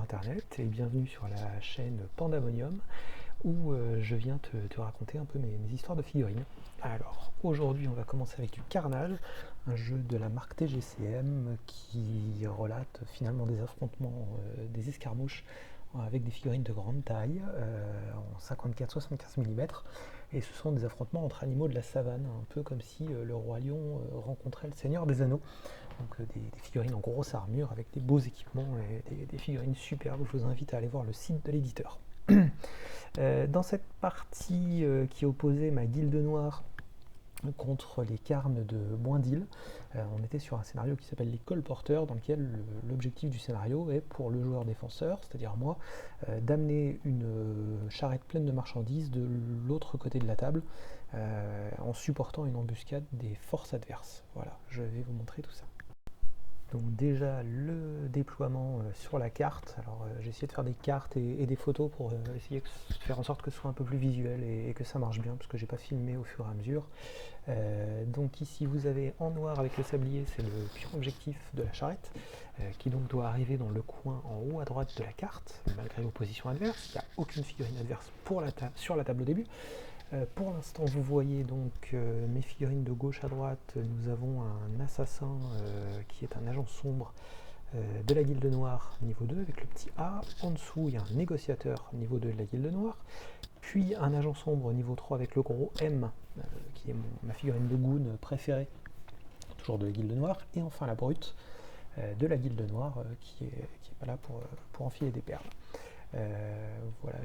internet et bienvenue sur la chaîne Pandamonium où je viens te raconter un peu mes histoires de figurines. Alors aujourd'hui on va commencer avec du Carnage, un jeu de la marque TGCM qui relate finalement des affrontements, des escarmouches avec des figurines de grande taille en 54-75 mm et ce sont des affrontements entre animaux de la savane, un peu comme si le roi lion rencontrait le seigneur des anneaux. Donc des figurines en grosse armure avec des beaux équipements et des figurines superbes. Je vous invite à aller voir le site de l'éditeur. Dans cette partie qui opposait ma guilde noire contre les carnes de Boindil, on était sur un scénario qui s'appelle les colporteurs, dans lequel l'objectif du scénario est pour le joueur défenseur, c'est-à-dire moi, d'amener une charrette pleine de marchandises de l'autre côté de la table en supportant une embuscade des forces adverses. Voilà, je vais vous montrer tout ça. Donc déjà le déploiement sur la carte, alors j'ai essayé de faire des cartes et des photos pour essayer de faire en sorte que ce soit un peu plus visuel et que ça marche bien parce que j'ai pas filmé au fur et à mesure. Donc ici vous avez en noir avec le sablier, c'est le pur objectif de la charrette qui donc doit arriver dans le coin en haut à droite de la carte malgré l'opposition adverse. Il n'y a aucune figurine adverse sur la table au début. Pour l'instant, vous voyez donc mes figurines de gauche à droite. Nous avons un assassin qui est un agent sombre de la Guilde Noire niveau 2 avec le petit A. En dessous, il y a un négociateur niveau 2 de la Guilde Noire. Puis un agent sombre niveau 3 avec le gros M, qui est ma figurine de goon préférée, toujours de la Guilde Noire. Et enfin la brute de la Guilde Noire qui est pas là pour enfiler des perles. Voilà,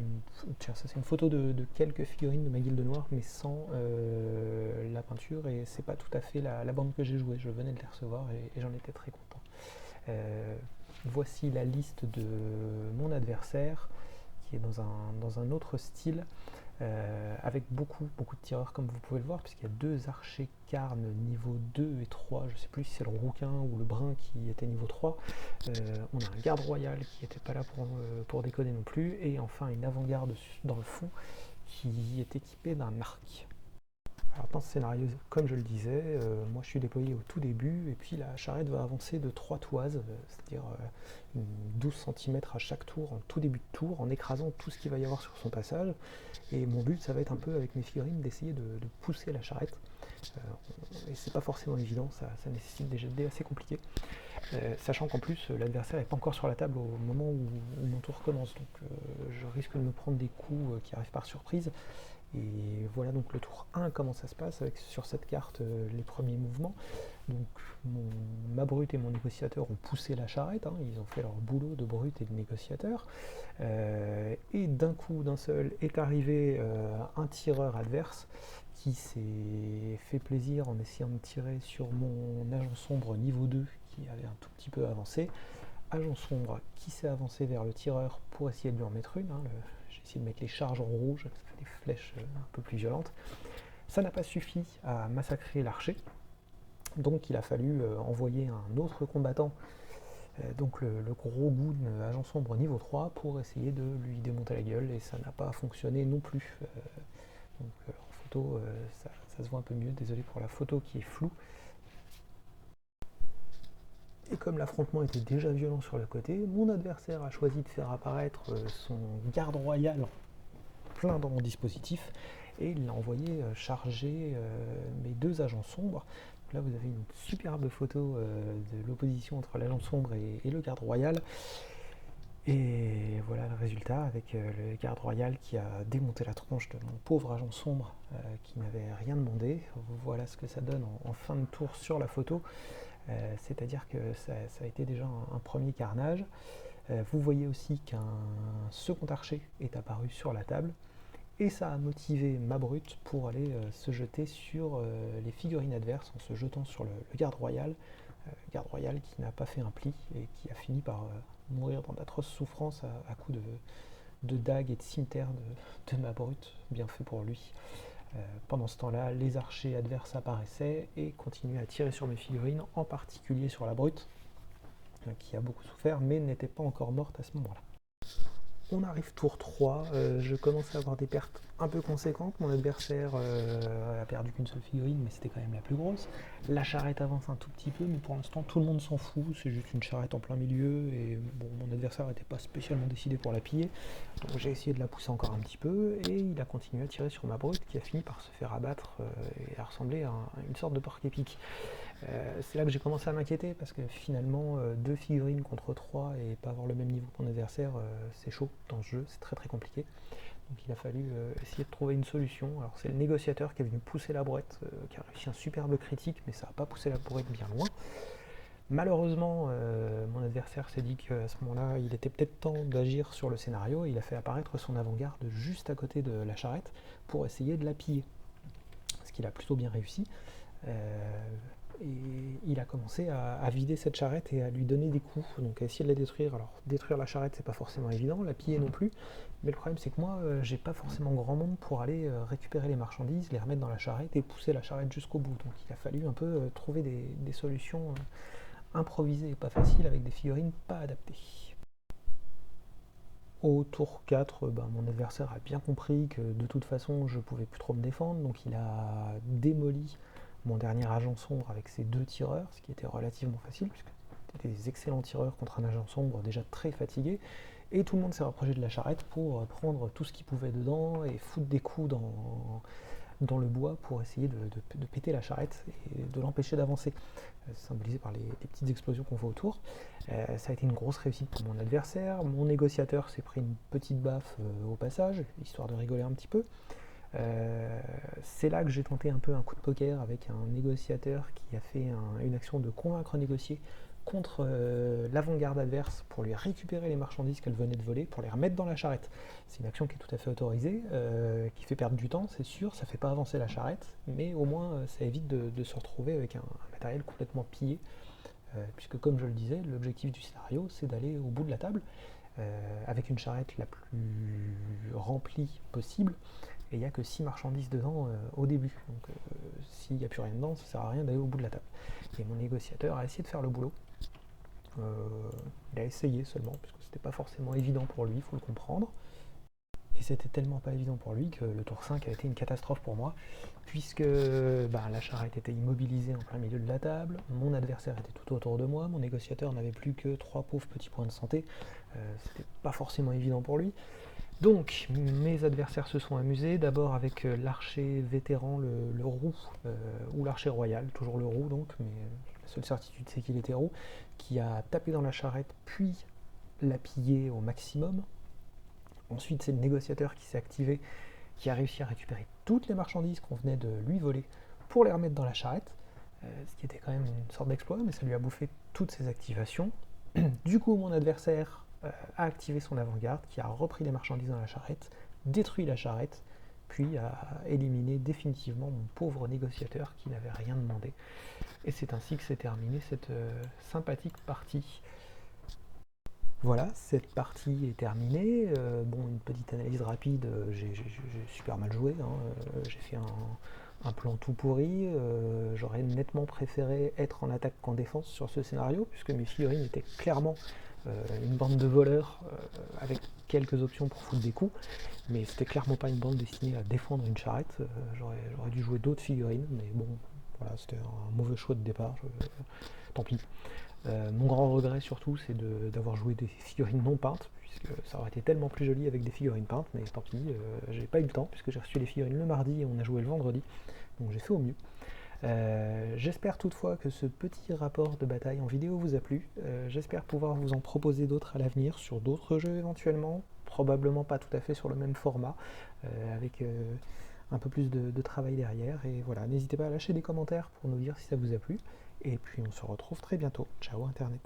tiens, ça c'est une photo de quelques figurines de ma guilde noire, mais sans la peinture, et c'est pas tout à fait la bande que j'ai jouée. Je venais de les recevoir et j'en étais très content. Voici la liste de mon adversaire, qui est dans un autre style, avec beaucoup de tireurs comme vous pouvez le voir, puisqu'il y a deux archers carnes niveau 2 et 3, je sais plus si c'est le rouquin ou le brun qui était niveau 3, on a un garde royal qui n'était pas là pour déconner non plus, et enfin une avant-garde dans le fond qui est équipée d'un arc. Alors dans ce scénario, comme je le disais, moi je suis déployé au tout début, et puis la charrette va avancer de 3 toises, c'est-à-dire 12 cm à chaque tour, en tout début de tour, en écrasant tout ce qu'il va y avoir sur son passage. Et mon but, ça va être un peu avec mes figurines d'essayer de pousser la charrette. Et c'est pas forcément évident, ça nécessite des jets de dés assez compliqués. Sachant qu'en plus, l'adversaire n'est pas encore sur la table au moment où mon tour commence, donc je risque de me prendre des coups qui arrivent par surprise. Et voilà donc le tour 1, comment ça se passe avec sur cette carte les premiers mouvements. Donc ma brute et mon négociateur ont poussé la charrette, hein, ils ont fait leur boulot de brute et de négociateur. Et d'un coup, d'un seul, est arrivé un tireur adverse qui s'est fait plaisir en essayant de tirer sur mon agent sombre niveau 2 qui avait un tout petit peu avancé. Agent sombre qui s'est avancé vers le tireur pour essayer de lui en mettre une. Hein, j'ai essayé de mettre les charges en rouge, ça fait des flèches un peu plus violentes. Ça n'a pas suffi à massacrer l'archer, donc il a fallu envoyer un autre combattant, donc le gros goon agent sombre niveau 3, pour essayer de lui démonter la gueule, et ça n'a pas fonctionné non plus. Donc en photo, ça se voit un peu mieux, désolé pour la photo qui est floue. Et comme l'affrontement était déjà violent sur le côté, mon adversaire a choisi de faire apparaître son garde royal plein dans mon dispositif, et il l'a envoyé charger mes deux agents sombres. Donc là vous avez une superbe photo de l'opposition entre l'agent sombre et le garde royal. Et voilà le résultat, avec le garde royal qui a démonté la tronche de mon pauvre agent sombre qui n'avait rien demandé. Voilà ce que ça donne en fin de tour sur la photo. C'est-à-dire que ça a été déjà un premier carnage. Vous voyez aussi qu'un second archer est apparu sur la table, et ça a motivé ma brute pour aller se jeter sur les figurines adverses en se jetant sur le garde royal qui n'a pas fait un pli et qui a fini par mourir dans d'atroces souffrances à coups de dagues et de cimeterre de ma brute, bien fait pour lui. Pendant ce temps-là, les archers adverses apparaissaient et continuaient à tirer sur mes figurines, en particulier sur la brute, qui a beaucoup souffert, mais n'était pas encore morte à ce moment-là. On arrive tour 3, je commence à avoir des pertes un peu conséquentes. Mon adversaire a perdu qu'une seule figurine, mais c'était quand même la plus grosse. La charrette avance un tout petit peu, mais pour l'instant tout le monde s'en fout, c'est juste une charrette en plein milieu, et bon, mon adversaire n'était pas spécialement décidé pour la piller, donc j'ai essayé de la pousser encore un petit peu, et il a continué à tirer sur ma brute, qui a fini par se faire abattre et à ressembler à une sorte de porc épic. C'est là que j'ai commencé à m'inquiéter, parce que finalement, 2 figurines contre 3 et pas avoir le même niveau que mon adversaire, c'est chaud dans ce jeu, c'est très très compliqué. Donc il a fallu essayer de trouver une solution. Alors c'est le négociateur qui est venu pousser la brouette, qui a réussi un superbe critique, mais ça n'a pas poussé la brouette bien loin. Malheureusement, mon adversaire s'est dit qu'à ce moment-là, il était peut-être temps d'agir sur le scénario, et il a fait apparaître son avant-garde juste à côté de la charrette pour essayer de la piller. Ce qu'il a plutôt bien réussi. Et il a commencé à vider cette charrette et à lui donner des coups, donc à essayer de la détruire. Alors détruire la charrette, c'est pas forcément évident, la piller non plus, mais le problème c'est que moi j'ai pas forcément grand monde pour aller récupérer les marchandises, les remettre dans la charrette et pousser la charrette jusqu'au bout. Donc il a fallu un peu trouver des solutions improvisées et pas faciles avec des figurines pas adaptées. Au tour 4, mon adversaire a bien compris que de toute façon je pouvais plus trop me défendre, donc il a démoli mon dernier agent sombre avec ses 2 tireurs, ce qui était relativement facile, puisque c'était des excellents tireurs contre un agent sombre déjà très fatigué, et tout le monde s'est rapproché de la charrette pour prendre tout ce qu'il pouvait dedans et foutre des coups dans le bois pour essayer de péter la charrette et de l'empêcher d'avancer, symbolisé par les petites explosions qu'on voit autour. Ça a été une grosse réussite pour mon adversaire. Mon négociateur s'est pris une petite baffe au passage, histoire de rigoler un petit peu. C'est là que j'ai tenté un peu un coup de poker avec un négociateur qui a fait une action de convaincre négocier contre l'avant-garde adverse pour lui récupérer les marchandises qu'elle venait de voler, pour les remettre dans la charrette. C'est une action qui est tout à fait autorisée, qui fait perdre du temps, c'est sûr, ça fait pas avancer la charrette, mais au moins ça évite de se retrouver avec un matériel complètement pillé, puisque comme je le disais, l'objectif du scénario c'est d'aller au bout de la table, avec une charrette la plus remplie possible, et il n'y a que 6 marchandises dedans au début. Donc s'il n'y a plus rien dedans, ça ne sert à rien d'aller au bout de la table. Et mon négociateur a essayé de faire le boulot. Il a essayé seulement, puisque c'était pas forcément évident pour lui, il faut le comprendre. Et c'était tellement pas évident pour lui que le tour 5 a été une catastrophe pour moi, puisque la charrette était immobilisée en plein milieu de la table, mon adversaire était tout autour de moi, mon négociateur n'avait plus que 3 pauvres petits points de santé, c'était pas forcément évident pour lui. Donc, mes adversaires se sont amusés, d'abord avec l'archer vétéran, le roux, ou l'archer royal, toujours le roux donc, mais la seule certitude c'est qu'il était roux, qui a tapé dans la charrette, puis l'a pillé au maximum. Ensuite, c'est le négociateur qui s'est activé, qui a réussi à récupérer toutes les marchandises qu'on venait de lui voler pour les remettre dans la charrette, ce qui était quand même une sorte d'exploit, mais ça lui a bouffé toutes ses activations. Du coup, mon adversaire a activé son avant-garde, qui a repris les marchandises dans la charrette, détruit la charrette, puis a éliminé définitivement mon pauvre négociateur qui n'avait rien demandé. Et c'est ainsi que s'est terminée cette sympathique partie. Voilà, cette partie est terminée. Une petite analyse rapide, j'ai super mal joué, hein. J'ai fait un plan tout pourri. J'aurais nettement préféré être en attaque qu'en défense sur ce scénario, puisque mes figurines étaient clairement une bande de voleurs avec quelques options pour foutre des coups, mais c'était clairement pas une bande destinée à défendre une charrette. J'aurais dû jouer d'autres figurines, mais bon, voilà, c'était un mauvais choix de départ, tant pis. Mon grand regret surtout, c'est d'avoir joué des figurines non peintes, puisque ça aurait été tellement plus joli avec des figurines peintes, mais tant pis, j'ai pas eu le temps, puisque j'ai reçu les figurines le mardi et on a joué le vendredi, donc j'ai fait au mieux. J'espère toutefois que ce petit rapport de bataille en vidéo vous a plu. J'espère pouvoir vous en proposer d'autres à l'avenir, sur d'autres jeux éventuellement, probablement pas tout à fait sur le même format, avec un peu plus de travail derrière. Et voilà, n'hésitez pas à lâcher des commentaires pour nous dire si ça vous a plu. Et puis on se retrouve très bientôt. Ciao Internet.